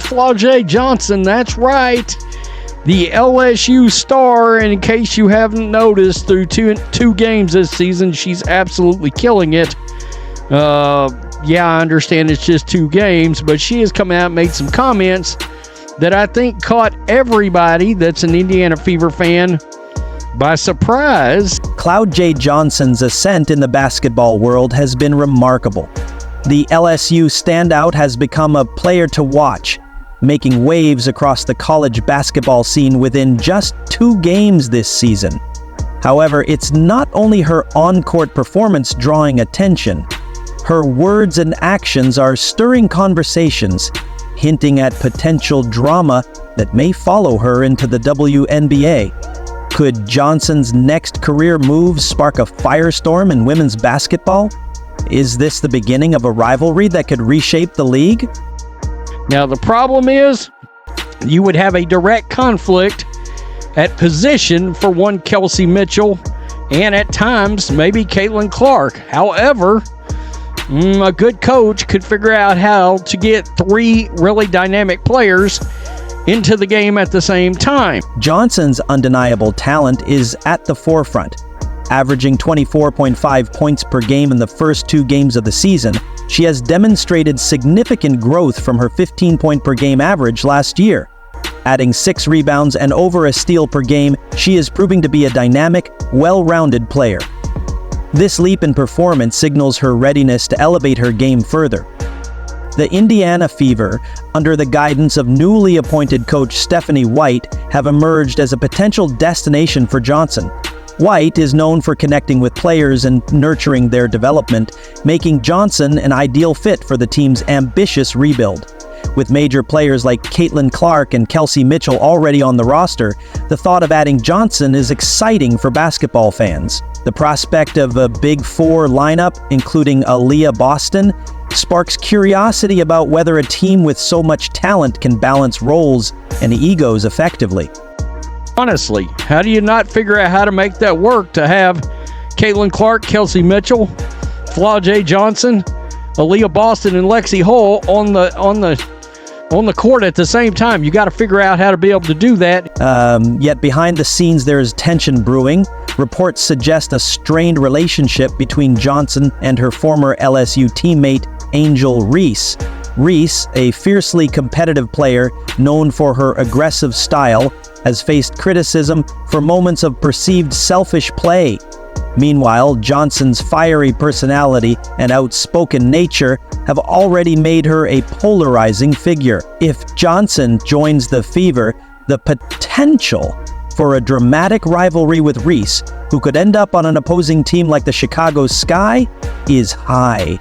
Flau'jae Johnson. That's right. The LSU star, and in case you haven't noticed, through two games this season, she's absolutely killing it. Yeah, I understand it's just 2 games, but she has come out and made some comments that I think caught everybody that's an Indiana Fever fan by surprise. Flau'jae Johnson's ascent in the basketball world has been remarkable. The LSU standout has become a player to watch, making waves across the college basketball scene within just 2 games this season. However, it's not only her on-court performance drawing attention. Her words and actions are stirring conversations, hinting at potential drama that may follow her into the WNBA. Could Johnson's next career move spark a firestorm in women's basketball? Is this the beginning of a rivalry that could reshape the league? Now, the problem is, you would have a direct conflict at position for one Kelsey Mitchell, and at times, maybe Caitlin Clark. However, a good coach could figure out how to get 3 really dynamic players into the game at the same time. Johnson's undeniable talent is at the forefront. Averaging 24.5 points per game in the first 2 games of the season, she has demonstrated significant growth from her 15-point-per-game average last year. Adding 6 rebounds and over a steal per game, she is proving to be a dynamic, well-rounded player. This leap in performance signals her readiness to elevate her game further. The Indiana Fever, under the guidance of newly appointed coach Stephanie White, have emerged as a potential destination for Johnson. White is known for connecting with players and nurturing their development, making Johnson an ideal fit for the team's ambitious rebuild. With major players like Caitlin Clark and Kelsey Mitchell already on the roster, the thought of adding Johnson is exciting for basketball fans. The prospect of a Big Four lineup, including Aaliyah Boston, sparks curiosity about whether a team with so much talent can balance roles and egos effectively. Honestly, how do you not figure out how to make that work to have Caitlin Clark, Kelsey Mitchell, Flau'jae Johnson, Aaliyah Boston, and Lexi Hull on the court at the same time? You got to figure out how to be able to do that. Yet behind the scenes there is tension brewing. Reports suggest a strained relationship between Johnson and her former LSU teammate Angel Reese. Reese, a fiercely competitive player known for her aggressive style, has faced criticism for moments of perceived selfish play. Meanwhile, Johnson's fiery personality and outspoken nature have already made her a polarizing figure. If Johnson joins the Fever, the potential for a dramatic rivalry with Reese, who could end up on an opposing team like the Chicago Sky, is high.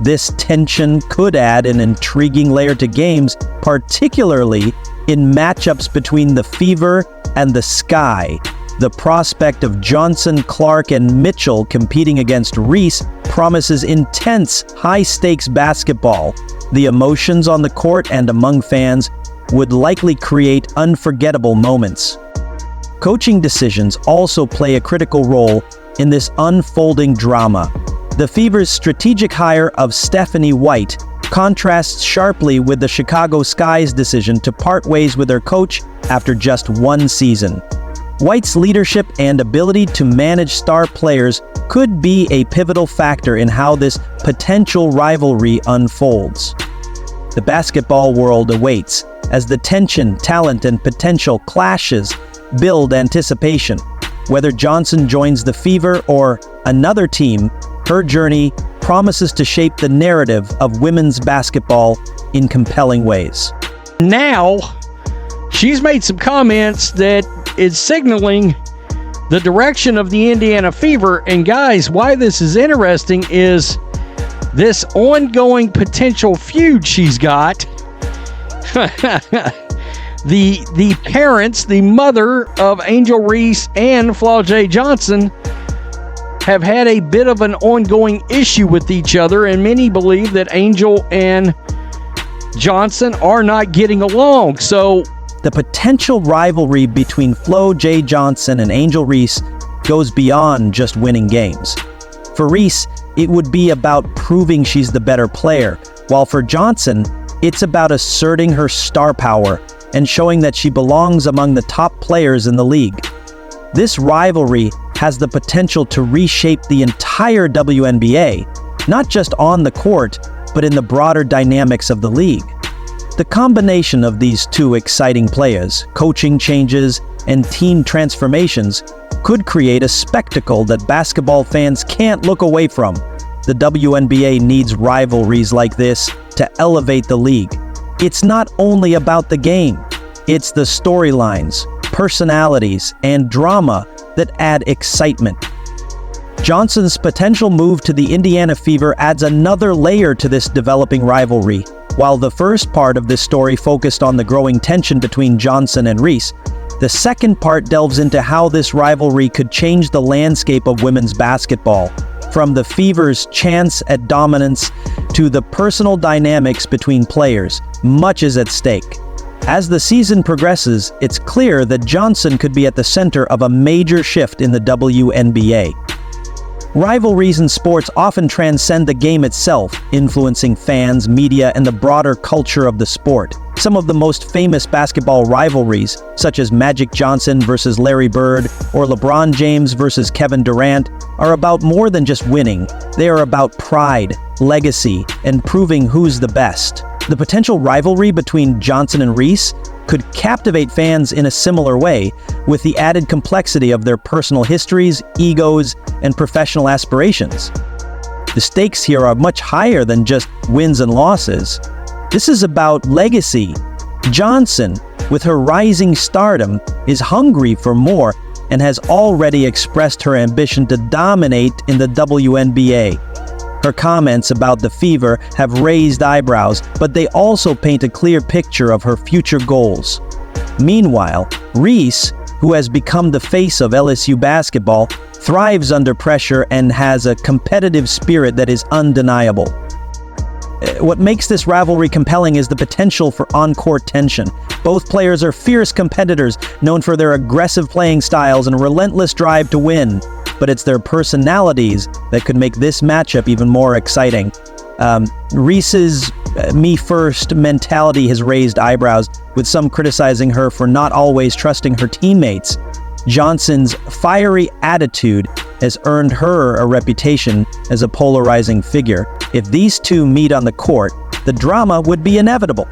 This tension could add an intriguing layer to games, particularly in matchups between the Fever and the Sky. The prospect of Johnson, Clark, and Mitchell competing against Reese promises intense, high-stakes basketball. The emotions on the court and among fans would likely create unforgettable moments. Coaching decisions also play a critical role in this unfolding drama. The Fever's strategic hire of Stephanie White contrasts sharply with the Chicago Sky's decision to part ways with their coach after just 1 season. White's leadership and ability to manage star players could be a pivotal factor in how this potential rivalry unfolds. The basketball world awaits as the tension, talent, and potential clashes build anticipation. Whether Johnson joins the Fever or another team, her journey promises to shape the narrative of women's basketball in compelling ways. Now, she's made some comments that is signaling the direction of the Indiana Fever. And guys, why this is interesting is this ongoing potential feud she's got. The parents, the mother of Angel Reese and Flau'jae Johnson, have had a bit of an ongoing issue with each other, and many believe that Angel and Johnson are not getting along. So the potential rivalry between Flau'jae Johnson and Angel Reese goes beyond just winning games. For Reese, it would be about proving she's the better player, while for Johnson, It's about asserting her star power and showing that she belongs among the top players in the league. This rivalry has the potential to reshape the entire WNBA, not just on the court, but in the broader dynamics of the league. The combination of these two exciting players, coaching changes, and team transformations could create a spectacle that basketball fans can't look away from. The WNBA needs rivalries like this to elevate the league. It's not only about the game, it's the storylines, personalities, and drama that add excitement. Johnson's potential move to the Indiana Fever adds another layer to this developing rivalry. While the first part of this story focused on the growing tension between Johnson and Reese, the second part delves into how this rivalry could change the landscape of women's basketball, from the Fever's chance at dominance to the personal dynamics between players. Much is at stake. As the season progresses, it's clear that Johnson could be at the center of a major shift in the WNBA. Rivalries in sports often transcend the game itself, influencing fans, media, and the broader culture of the sport. Some of the most famous basketball rivalries, such as Magic Johnson versus Larry Bird or LeBron James versus Kevin Durant, are about more than just winning. They are about pride, legacy, and proving who's the best. The potential rivalry between Johnson and Reese could captivate fans in a similar way, with the added complexity of their personal histories, egos, and professional aspirations. The stakes here are much higher than just wins and losses. This is about legacy. Johnson, with her rising stardom, is hungry for more and has already expressed her ambition to dominate in the WNBA. Her comments about the Fever have raised eyebrows, but they also paint a clear picture of her future goals. Meanwhile, Reese, who has become the face of LSU basketball, thrives under pressure and has a competitive spirit that is undeniable. What makes this rivalry compelling is the potential for on-court tension. Both players are fierce competitors, known for their aggressive playing styles and relentless drive to win. But it's their personalities that could make this matchup even more exciting. Reese's me-first mentality has raised eyebrows, with some criticizing her for not always trusting her teammates. Johnson's fiery attitude has earned her a reputation as a polarizing figure. If these two meet on the court, the drama would be inevitable.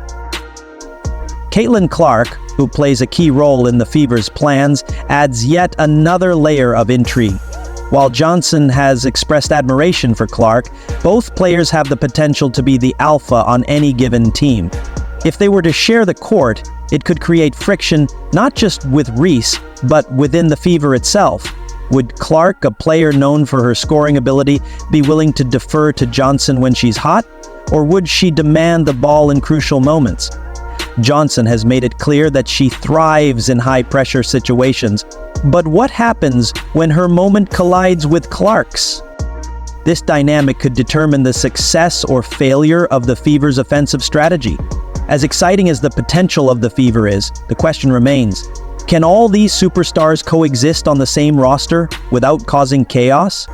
Caitlin Clark, who plays a key role in the Fever's plans, adds yet another layer of intrigue. While Johnson has expressed admiration for Clark, both players have the potential to be the alpha on any given team. If they were to share the court, it could create friction not just with Reese, but within the Fever itself. Would Clark, a player known for her scoring ability, be willing to defer to Johnson when she's hot? Or would she demand the ball in crucial moments? Johnson has made it clear that she thrives in high-pressure situations. But what happens when her moment collides with Clark's? This dynamic could determine the success or failure of the Fever's offensive strategy. As exciting as the potential of the Fever is, the question remains, can all these superstars coexist on the same roster without causing chaos?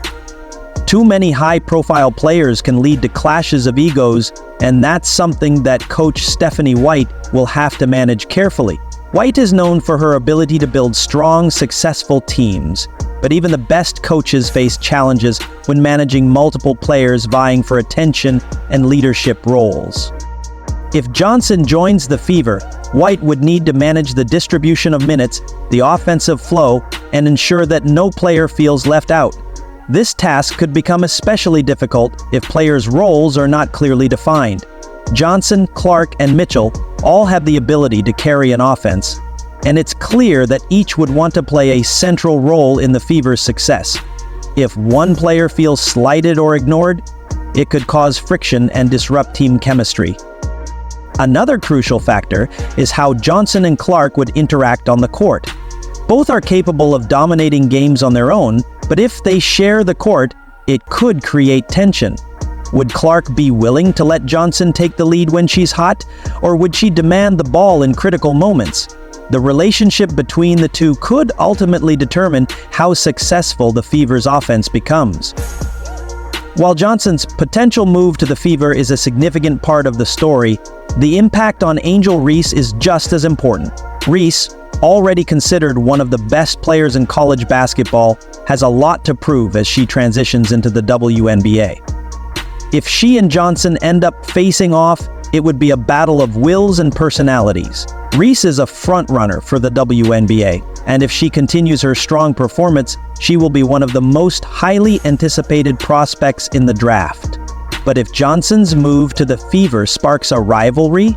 Too many high-profile players can lead to clashes of egos, and that's something that coach Stephanie White will have to manage carefully. White is known for her ability to build strong, successful teams, but even the best coaches face challenges when managing multiple players vying for attention and leadership roles. If Johnson joins the Fever, White would need to manage the distribution of minutes, the offensive flow, and ensure that no player feels left out. This task could become especially difficult if players' roles are not clearly defined. Johnson, Clark, and Mitchell all have the ability to carry an offense, and it's clear that each would want to play a central role in the Fever's success. If one player feels slighted or ignored, it could cause friction and disrupt team chemistry. Another crucial factor is how Johnson and Clark would interact on the court. Both are capable of dominating games on their own, but if they share the court, it could create tension. Would Clark be willing to let Johnson take the lead when she's hot, or would she demand the ball in critical moments? The relationship between the two could ultimately determine how successful the Fever's offense becomes. While Johnson's potential move to the Fever is a significant part of the story, The impact on Angel Reese is just as important. Reese, already considered one of the best players in college basketball, has a lot to prove as she transitions into the WNBA. If she and Johnson end up facing off, it would be a battle of wills and personalities. Reese is a front-runner for the WNBA, and if she continues her strong performance, she will be one of the most highly anticipated prospects in the draft. But if Johnson's move to the Fever sparks a rivalry,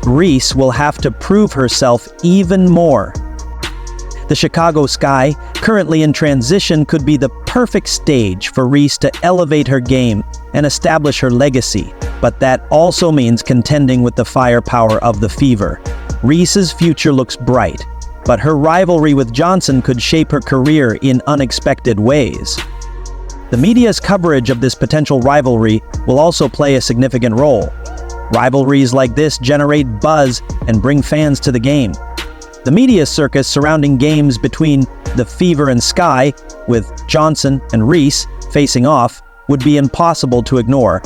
Reese will have to prove herself even more. The Chicago Sky, currently in transition, could be the perfect stage for Reese to elevate her game and establish her legacy, but that also means contending with the firepower of the Fever. Reese's future looks bright, but her rivalry with Johnson could shape her career in unexpected ways. The media's coverage of this potential rivalry will also play a significant role. Rivalries like this generate buzz and bring fans to the game. The media circus surrounding games between the Fever and Sky, with Johnson and Reese facing off, would be impossible to ignore.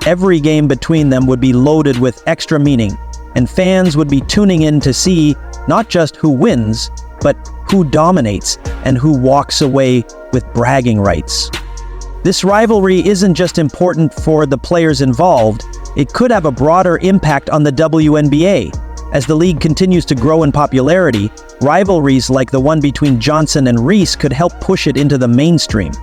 Every game between them would be loaded with extra meaning, and fans would be tuning in to see not just who wins, but who dominates and who walks away with bragging rights. This rivalry isn't just important for the players involved, it could have a broader impact on the WNBA. As the league continues to grow in popularity, rivalries like the one between Johnson and Reese could help push it into the mainstream.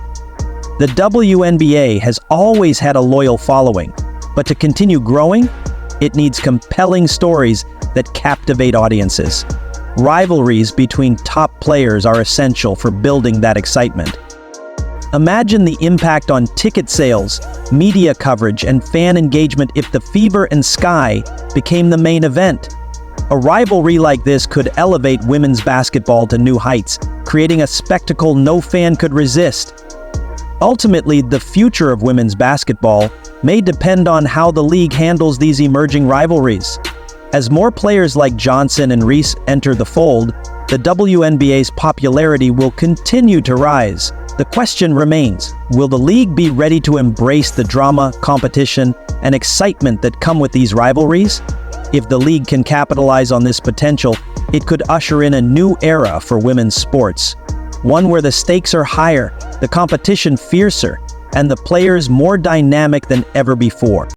The WNBA has always had a loyal following, but to continue growing, it needs compelling stories that captivate audiences. Rivalries between top players are essential for building that excitement. Imagine the impact on ticket sales, media coverage, and fan engagement if the Fever and Sky became the main event. A rivalry like this could elevate women's basketball to new heights, creating a spectacle no fan could resist. Ultimately, the future of women's basketball may depend on how the league handles these emerging rivalries. As more players like Johnson and Reese enter the fold, the WNBA's popularity will continue to rise. The question remains, will the league be ready to embrace the drama, competition, and excitement that come with these rivalries? If the league can capitalize on this potential, it could usher in a new era for women's sports. One where the stakes are higher, the competition fiercer, and the players more dynamic than ever before.